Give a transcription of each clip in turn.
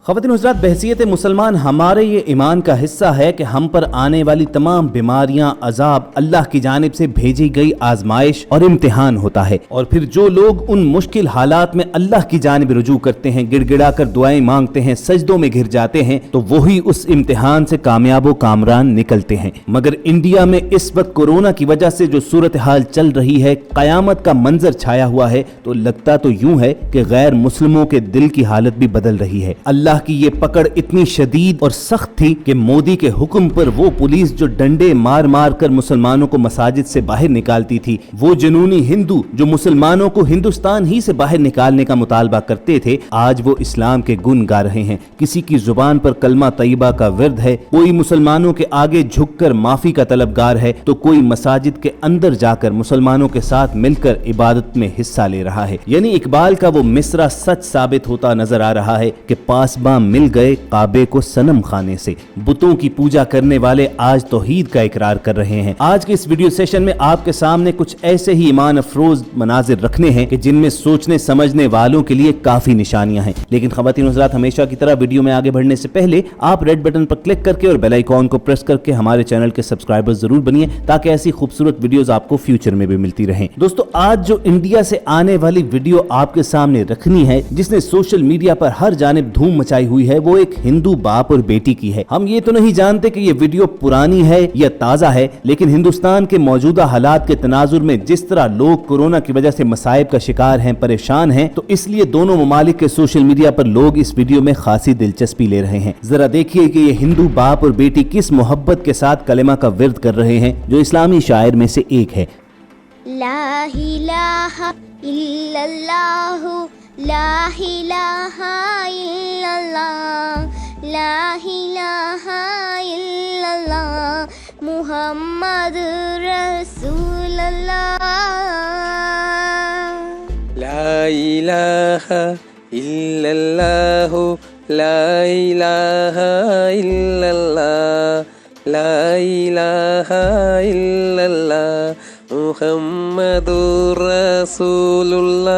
ख़वातीन हज़रात, बहसियत मुसलमान हमारे ये ईमान का हिस्सा है कि हम पर आने वाली तमाम बीमारियां, अजाब अल्लाह की जानिब से भेजी गई आजमाइश और इम्तिहान होता है। और फिर जो लोग उन मुश्किल हालात में अल्लाह की जानिब रुजू करते हैं, गिड़गिड़ा कर दुआएं मांगते हैं, सजदों में घिर जाते हैं, तो वही उस इम्तिहान से कामयाब व कामरान निकलते हैं। मगर इंडिया में इस वक्त कोरोना की वजह से जो सूरत हाल चल रही है, कयामत का मंजर छाया हुआ है, तो लगता तो यूं है कि गैर मुस्लिमों के दिल की हालत भी बदल रही है। अल्लाह की ये पकड़ इतनी शदीद और सख्त थी कि मोदी के हुक्म पर वो पुलिस जो डंडे मार मार कर मुसलमानों को मसाजिद से बाहर निकालती थी, वो जुनूनी हिंदू जो मुसलमानों को हिंदुस्तान ही से बाहर निकालने का मुतालबा करते थे, आज वो इस्लाम के गुण गा रहे हैं। किसी की जुबान पर कलमा तैयबा का विर्द है, कोई मुसलमानों के आगे झुककर माफी का तलबगार है, तो कोई मसाजिद के अंदर जाकर मुसलमानों के साथ मिलकर इबादत में हिस्सा ले रहा है। यानी इकबाल का वो मिसरा सच साबित होता नजर आ रहा है कि पासबां मिल गए काबे को सनम खाने से। बुतों की पूजा करने वाले आज तौहीद का इकरार कर रहे हैं। आज के इस वीडियो सेशन में आपके सामने कुछ ऐसे ही ईमान अफरोज मनाजिर रखने हैं कि जिनमें सोचने समझने वालों के लिए काफी निशानियां हैं। लेकिन ख़वातीन हज़रात, हमेशा की तरह वीडियो में आगे बढ़ने से पहले आप रेड बटन पर क्लिक करके और बेल आइकॉन को प्रेस करके हमारे चैनल के सब्सक्राइबर जरूर बनिए, ताकि ऐसी खूबसूरत वीडियोस आपको फ्यूचर में भी मिलती रहें। दोस्तों, आज जो इंडिया से आने वाली वीडियो आपके सामने रखनी है, जिसने सोशल मीडिया पर हर जानिब धूम मचाई हुई है, वो एक हिंदू बाप और बेटी की है। हम ये तो नहीं जानते कि ये वीडियो पुरानी है या ताजा है, लेकिन हिंदुस्तान के मौजूदा हालात के तनाजुर में जिस तरह लोग कोरोना की वजह से मसाइब का शिकार हैं, परेशान हैं, तो इसलिए दोनों ममालिक के सोशल मीडिया पर लोग इस वीडियो में खासी दिलचस्पी ले रहे हैं। जरा देखिए कि ये हिंदू बाप और बेटी किस मोहब्बत के साथ कलेमा का विर्द कर रहे हैं, जो इस्लामी शायर में से एक है। ला इलाहा इल्लल्लाहु, ला इलाहा इल्लल्लाह, ला इलाहा इल्लल्लाह, मुहम्मद रसूलुल्लाह। ला इलाहा इल्लल्लाहु, ला इलाहा इल्लल्लाह, ला इलाहा इल्लल्लाह, मुहम्मदुर रसूलुल्लाह।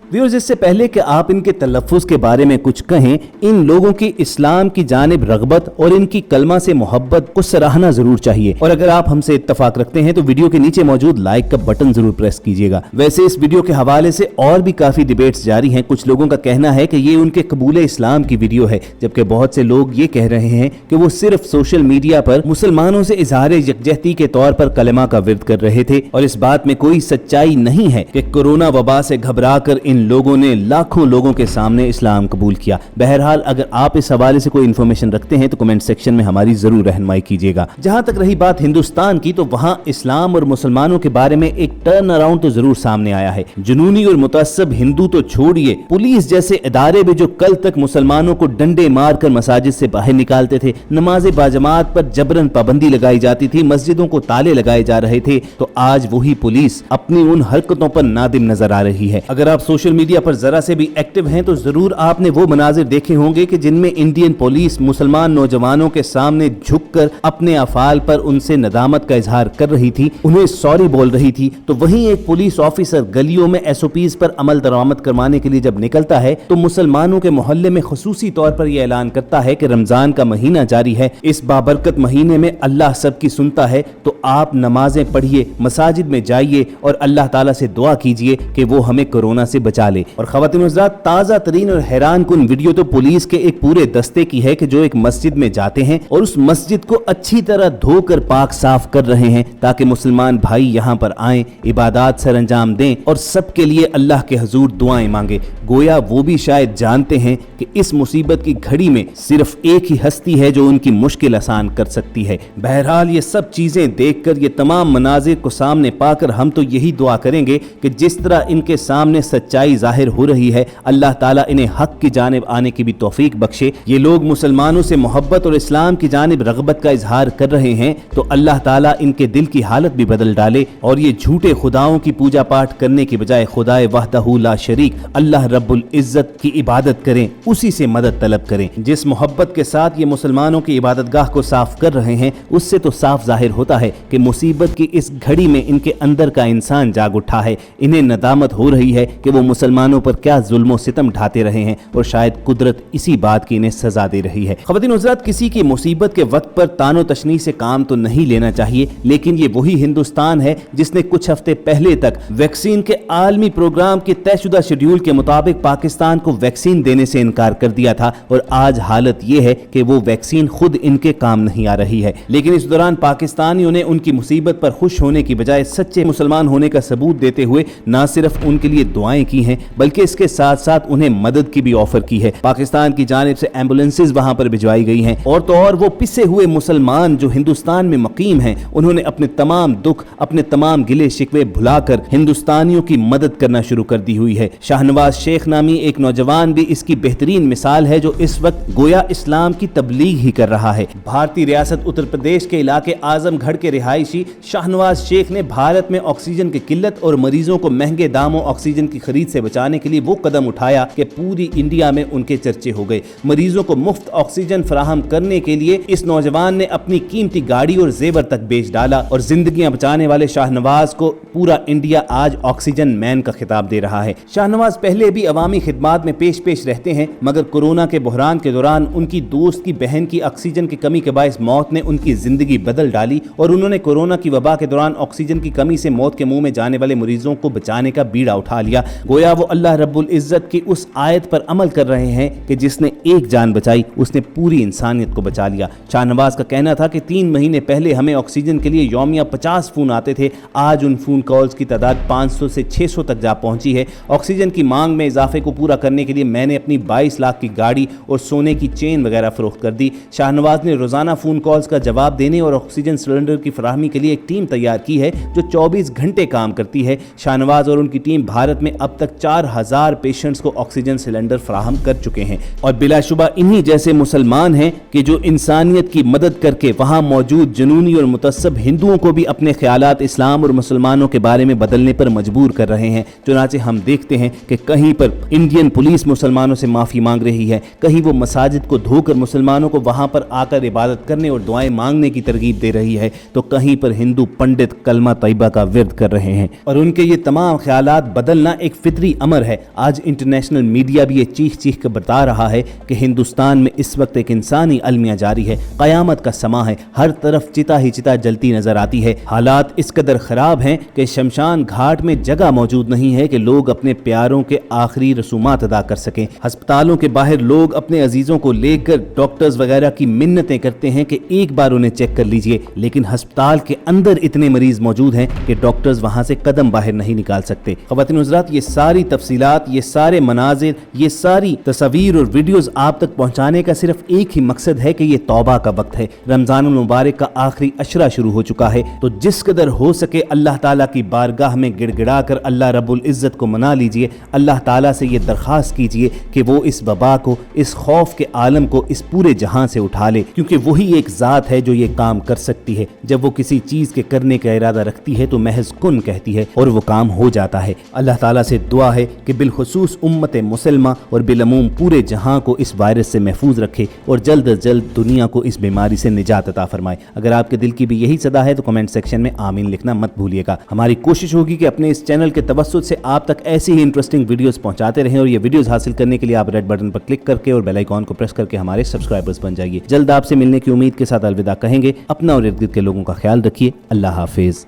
व्यूअर्स, इससे पहले कि आप इनके तलफ़्फ़ुज़ के बारे में कुछ कहें, इन लोगों की इस्लाम की जानिब रग़बत और इनकी कलमा से मोहब्बत को सराहना जरूर चाहिए। और अगर आप हमसे इत्तफाक रखते हैं तो वीडियो के नीचे मौजूद लाइक का बटन जरूर प्रेस कीजिएगा। वैसे इस वीडियो के हवाले से और भी काफी डिबेट्स जारी हैं। कुछ लोगों का कहना है कि ये उनके कबूल इस्लाम की वीडियो है, जबकि बहुत से लोग ये कह रहे हैं कि वो सिर्फ सोशल मीडिया पर मुसलमानों से इजहार यकजहती के तौर पर कलमा का विर्द कर रहे थे, और इस बात में कोई सच्चाई नहीं है कि कोरोना वबा से घबरा कर इन लोगों ने लाखों लोगों के सामने इस्लाम कबूल किया। बहरहाल, अगर आप इस हवाले से कोई इन्फॉर्मेशन रखते हैं तो कमेंट सेक्शन में हमारी जरूर रहनुमाई कीजिएगा। जहां तक रही बात हिंदुस्तान की, तो वहां इस्लाम और मुसलमानों के बारे में एक टर्न अराउंड तो जरूर सामने आया है। जुनूनी और मुतअस्सिब हिंदू तो छोड़िए, पुलिस जैसे इदारे भी जो कल तक मुसलमानों को डंडे मारकर मसाजिद से बाहर निकालते थे, नमाज़े बाजमात पर जबरन पाबंदी लगाई जाती थी, मस्जिदों को ताले लगाए जा रहे थे, तो आज वही पुलिस अपनी उन हरकतों पर नादिम नजर आ रही है। अगर आप सोशल मीडिया पर जरा से भी एक्टिव हैं तो जरूर आपने वो मनाजिर देखे होंगे कि जिनमें इंडियन पुलिस मुसलमान नौजवानों के सामने झुककर अपने अफाल पर उनसे नदामत का इजहार कर रही थी, उन्हें सॉरी बोल रही थी। तो वहीं एक पुलिस ऑफिसर गलियों में SOPs पर अमल दरामद करवाने के लिए जब निकलता है, तो मुसलमानों के मोहल्ले में खुसूसी तौर पर यह ऐलान करता है कि रमजान का महीना जारी है, इस बाबरकत महीने में अल्लाह सबकी सुनता है, तो आप नमाजें पढ़िए, मसाजिद में जाइए और अल्लाह ताला से दुआ कीजिए कि वो हमें कोरोना से बचा ले। और ख़वातीन हज़रात, ताज़ा तरीन और हैरान कुन वीडियो तो पुलिस के एक पूरे दस्ते की है कि जो एक मस्जिद में जाते हैं और उस मस्जिद को अच्छी तरह धोकर पाक साफ कर रहे हैं, ताकि मुसलमान भाई यहाँ पर आएं, इबादत सर अंजाम दें और सबके लिए अल्लाह के हजूर दुआएं मांगे। गोया वो भी शायद जानते हैं कि इस मुसीबत की घड़ी में सिर्फ एक ही हस्ती है जो उनकी मुश्किल आसान कर सकती है। बहरहाल, ये सब चीजें देखकर, ये तमाम मनाजिर को सामने पाकर हम तो यही दुआ करेंगे कि जिस तरह इनके सामने सच्चाई जाहिर हो रही है, अल्लाह ताला इन्हें हक की जानिब आने की भी तौफीक बख्शे। ये लोग मुसलमानों से मोहब्बत और इस्लाम की जानिब रग़बत का इजहार कर रहे हैं, तो अल्लाह ताला इनके दिल की हालत भी बदल डाले और ये झूठे खुदाओं की पूजा पाठ करने की बजाय खुदाए वहदहू ला शरीक अल्लाह रब्बुल इज्जत की इबादत करें, उसी से मदद तलब करें। जिस मोहब्बत के साथ ये मुसलमानों की इबादतगाह को साफ कर रहे हैं, उससे तो साफ जाहिर होता है कि मुसीबत की इस घड़ी में इनके अंदर का इंसान जाग उठा है। इन्हें नदामत हो रही है कि वो मुसलमानों पर क्या जुल्म सितम ढाते रहे हैं और शायद कुदरत इसी बात की इन्हें सजा दे रही है। ख़वातीन हज़रात, किसी की मुसीबत के वक्त पर तानो तशनी से काम तो नहीं लेना चाहिए, लेकिन ये वही हिंदुस्तान है जिसने कुछ हफ्ते पहले तक वैक्सीन के आलमी प्रोग्राम के तयशुदा शेड्यूल के मुताबिक पाकिस्तान को वैक्सीन देने से इनकार कर दिया था और आज हालत ये है कि वो वैक्सीन खुद इनके काम नहीं आ रही है। लेकिन इस दौरान पाकिस्तानियों ने उनकी मुसीबत पर खुश होने की बजाय सच्चे मुसलमान होने का सबूत देते हुए न सिर्फ उनके लिए दुआएं की हैं, बल्कि इसके साथ साथ उन्हें मदद की भी ऑफर की है। पाकिस्तान की जानिब से एम्बुलेंसेज वहां पर भिजवाई गई हैं और तो और वो पिसे हुए मुसलमान जो हिंदुस्तान में मुकीम हैं, उन्होंने अपने तमाम दुख, अपने तमाम गिले शिकवे भुलाकर हिंदुस्तानियों की मदद करना शुरू कर दी हुई है। शाहनवाज शेख नामी एक नौजवान भी इसकी बेहतरीन मिसाल है, जो इस वक्त गोया इस्लाम की तबलीग ही कर रहा है। भारतीय रियासत उत्तर प्रदेश के इलाके आजमगढ़ के रिहायशी शाहनवाज शेख ने भारत में ऑक्सीजन की किल्लत और मरीजों को महंगे दामों ऑक्सीजन की खरीद से बचाने के लिए वो कदम उठाया कि पूरी इंडिया में उनके चर्चे हो गए। मरीजों को मुफ्त ऑक्सीजन फराहम करने के लिए इस नौजवान ने अपनी कीमती गाड़ी और जेवर तक बेच डाला और जिंदगियां बचाने वाले शाहनवाज को पूरा इंडिया आज ऑक्सीजन मैन का खिताब दे रहा है। शाहनवाज पहले भी अवामी खिदमात में पेश रहते हैं, मगर कोरोना के बहरान के दौरान उनकी दोस्त की बहन की ऑक्सीजन की कमी के बायस मौत ने उनकी जिंदगी बदल डाली और उन्होंने कोरोना की वबा के दौरान ऑक्सीजन की कमी से मौत के मुंह में जाने वाले मरीजों को बचाने का बीड़ा उठा लिया। गोया वो अल्लाह रब्बुल इज्जत की उस आयत पर अमल कर रहे हैं कि जिसने एक जान बचाई उसने पूरी इंसानियत को बचा लिया। शाहनवाज का कहना था कि 3 महीने पहले हमें ऑक्सीजन के लिए यौमिया 50 फोन आते थे, आज उन फोन कॉल्स की तादाद 500 से 600 तक जा पहुंची है। ऑक्सीजन की मांग में इजाफे को पूरा करने के लिए मैंने अपनी 22 लाख की गाड़ी और सोने की चेन वगैरह फरोख्त कर दी। शाहनवाज ने रोजाना फोन कॉल्स का जवाब देने और ऑक्सीजन सिलेंडर की फराहमी के लिए एक टीम तैयार की है जो 24 घंटे काम करती है। शाहनवाज और उनकी टीम भारत में अब तक 4000 पेशेंट्स को ऑक्सीजन सिलेंडर फराहम कर चुके हैं और बिलाशुबा इन्हीं जैसे मुसलमान हैं कि जो इंसानियत की मदद करके वहां मौजूद जुनूनी और मुतस्सब हिंदुओं को भी अपने ख्यालात इस्लाम और मुसलमानों के बारे में बदलने पर मजबूर कर रहे हैं। चुनांचे हम देखते हैं कि कहीं पर इंडियन पुलिस मुसलमानों से माफी मांग रही है, कहीं वो मसाजिद को धोकर मुसलमानों को वहां पर आकर इबादत करने और दुआएं मांगने की तरगीब दे रही है, तो कहीं पर हिंदू पंडित कलमा तैयबा का विर्द कर रहे हैं और उनके ये तमाम ख्यालात बदलना एक फितरी अमर है। आज इंटरनेशनल मीडिया भी ये चीख चीख कर बता रहा है कि हिंदुस्तान में इस वक्त एक इंसानी अलमिया जारी है, कयामत का समा है, हर तरफ चिता ही चिता जलती नजर आती है। हालात इस कदर खराब हैं कि शमशान घाट में जगह मौजूद नहीं है कि लोग अपने प्यारों के आखिरी रसूमात अदा कर सकें। अस्पतालों के बाहर लोग अपने अजीजों को लेकर डॉक्टर्स वगैरह की मिन्नतें करते हैं कि एक बार उन्हें चेक कर लीजिए, लेकिन अस्पताल के अंदर इतने मरीज मौजूद हैं कि डॉक्टर्स वहां से कदम बाहर नहीं निकाल सकते। ख़वातीन हज़रात, ये सारी तफसीलात, ये सारे मनाजिर, ये सारी तस्वीर और वीडियोस आप तक पहुंचाने का सिर्फ एक ही मकसद है कि ये तौबा का वक्त है, रमजानुल मुबारक का आखिरी अशरा शुरू हो चुका है, तो जिस कदर हो सके अल्लाह ताला की बारगाह में गिड़गिड़ा कर अल्लाह रब्बुल इज्जत को मना लीजिए। अल्लाह ताला से ये दरख्वास्त कीजिए कि वो इस वबा को, इस खौफ के आलम को इस पूरे जहां से उठा ले, क्योंकि वही एक ज़ात है जो ये काम कर सकती है। जब वो किसी चीज़ के करने का इरादा रखती है तो महज कुन कहती है और वो काम हो जाता है। अल्लाह ताला से दुआ है कि बिलखुसूस उम्मत मुसलमा और बिलअमूम पूरे जहां को इस वायरस से महफूज रखे और जल्द अज जल्द दुनिया को इस बीमारी से निजात अता फरमाए। अगर आपके दिल की भी यही सदा है तो कमेंट सेक्शन में आमीन लिखना मत भूलिएगा। हमारी कोशिश होगी कि अपने इस चैनल के तवस्सुत से आप तक ऐसी ही इंटरेस्टिंग वीडियोस पहुंचाते रहें और ये वीडियोस हासिल करने के लिए आप रेड बटन पर क्लिक करके और बेल आइकॉन को प्रेस करके हमारे सब्सक्राइबर्स बन जाइए। जल्द आपसे मिलने की उम्मीद के साथ अलविदा कहेंगे। अपना और इर्द गिर्द के लोगों का ख्याल रखिए। अल्लाह हाफिज।